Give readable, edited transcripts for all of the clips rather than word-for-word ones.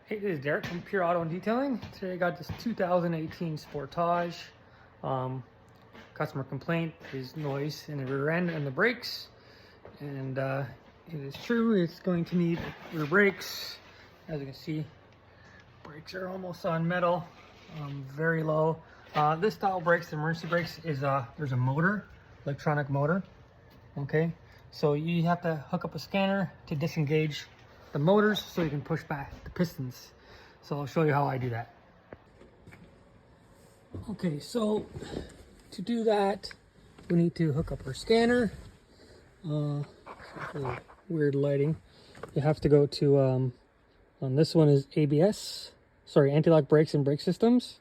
Hey, this is Derek from Pure Auto and Detailing. Today I got this 2018 Sportage. Customer complaint is noise in the rear end and the brakes. And it is true, it's going to need rear brakes. As you can see, brakes are almost on metal, very low. This style brakes, the emergency brakes, is there's a motor, electronic motor. Okay, so you have to hook up a scanner to disengage the motors so you can push back the pistons. So I'll show you how I do that. Okay, so to do that, we need to hook up our scanner. Weird lighting. You have to go to, on this one is ABS, sorry, anti-lock brakes and brake systems.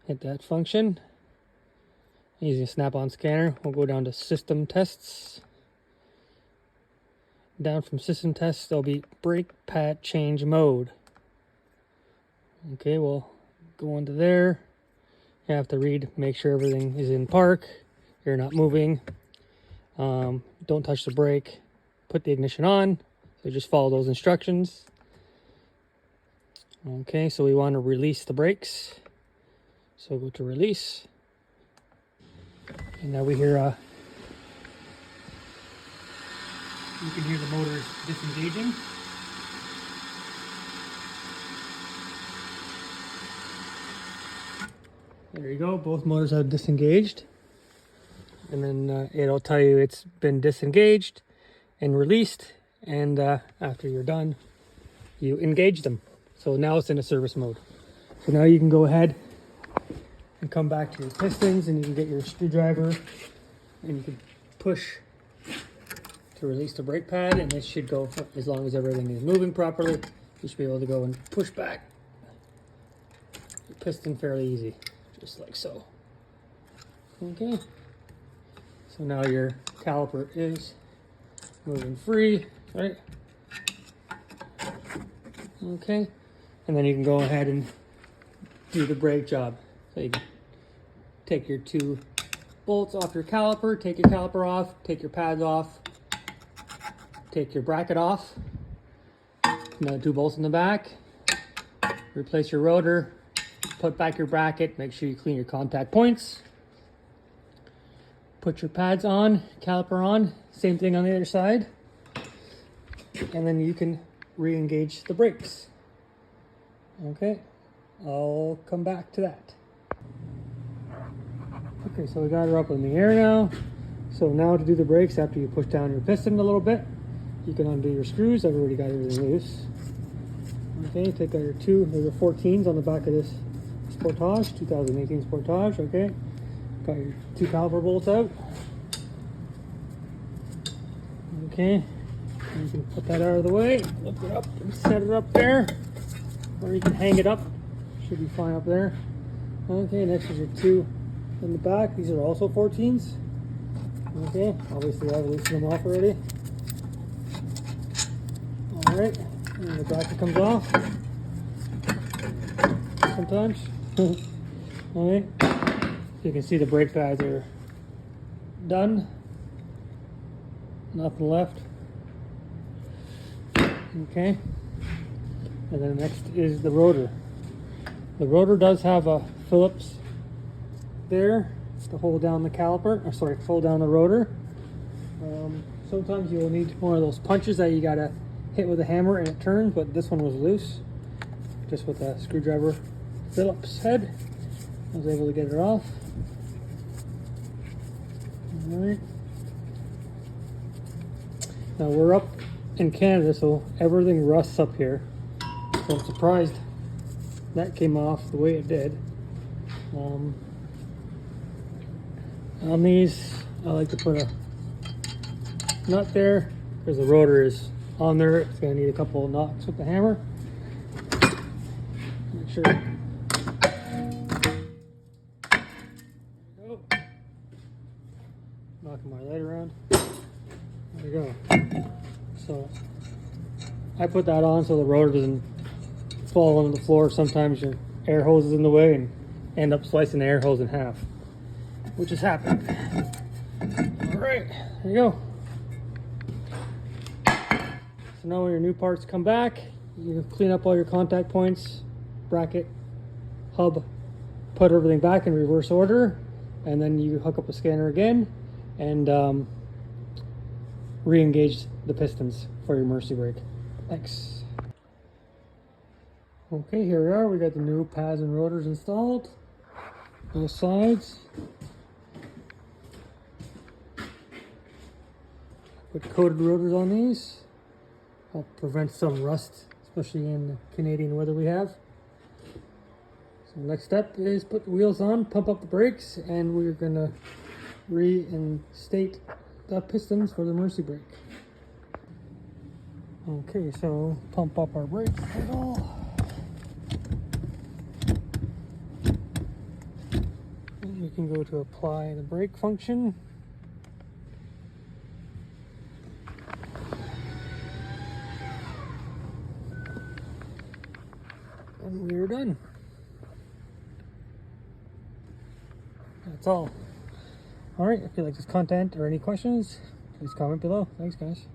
Hit that function. Using a snap-on scanner, we'll go down to system tests. Down from system tests, there'll be brake pad change mode. Okay, we'll go into there. You have to read, make sure everything is in park, you're not moving. Don't touch the brake, put the ignition on. So just follow those instructions. Okay, so we want to release the brakes. So go to release. And now we hear you can hear the motors disengaging. There you go, both motors have disengaged. And then it'll tell you it's been disengaged and released. And after you're done, you engage them. So now it's in a service mode. So now you can go ahead and come back to your pistons, and you can get your screwdriver and you can push to release the brake pad, and this should go, as long as everything is moving properly, you should be able to go and push back your piston fairly easy, just like so. Okay, so now your caliper is moving free, right? Okay, and then you can go ahead and do the brake job. So you can take your two bolts off your caliper, take your caliper off, take your pads off, take your bracket off, another two bolts in the back, replace your rotor, put back your bracket, make sure you clean your contact points, put your pads on, caliper on, same thing on the other side, and then you can re-engage the brakes. Okay, I'll come back to that. Okay, so we got her up in the air now. So now to do the brakes, after you push down your piston a little bit, you can undo your screws. I've already got everything loose. Okay, take out your two, there are 14s on the back of this Sportage, 2018 Sportage, okay. Got your two caliper bolts out. Okay, you can put that out of the way, lift it up and set it up there. Or you can hang it up, should be fine up there. Okay, next is your two in the back. These are also 14s. Okay, obviously I've loosened them off already. Alright, and the bracket comes off sometimes. Alright, you can see the brake pads are done. Nothing left. Okay, and then next is the rotor. The rotor does have a Phillips there to hold down the caliper, or sorry, hold down the rotor. Sometimes you will need one of those punches that you gotta hit with a hammer and it turns, but this one was loose, just with a screwdriver Phillips head. I was able to get it off. All right. Now we're up in Canada, so everything rusts up here. So I'm surprised that came off the way it did. On these, I like to put a nut there because the rotor is on there. It's going to need a couple of knocks with the hammer. Make sure. There we go. Knocking my light around. There we go. So I put that on so the rotor doesn't fall onto the floor. Sometimes your air hose is in the way and end up slicing the air hose in half, which has happened. All right, there you go. So now when your new parts come back, You clean up all your contact points, bracket, hub, put everything back in reverse order, and then you hook up the scanner again and re-engage the pistons for your emergency brake. Thanks. Okay, here we are. We got the new pads and rotors installed, both sides. Put coated rotors on these, help prevent some rust, especially in the Canadian weather we have. So next step is put the wheels on, pump up the brakes, and we're gonna reinstate the pistons for the emergency brake. Okay, so pump up our brake pedal. And we can go to apply the brake function. And we're done. That's all. Alright, if you like this content or any questions, please comment below. Thanks, guys.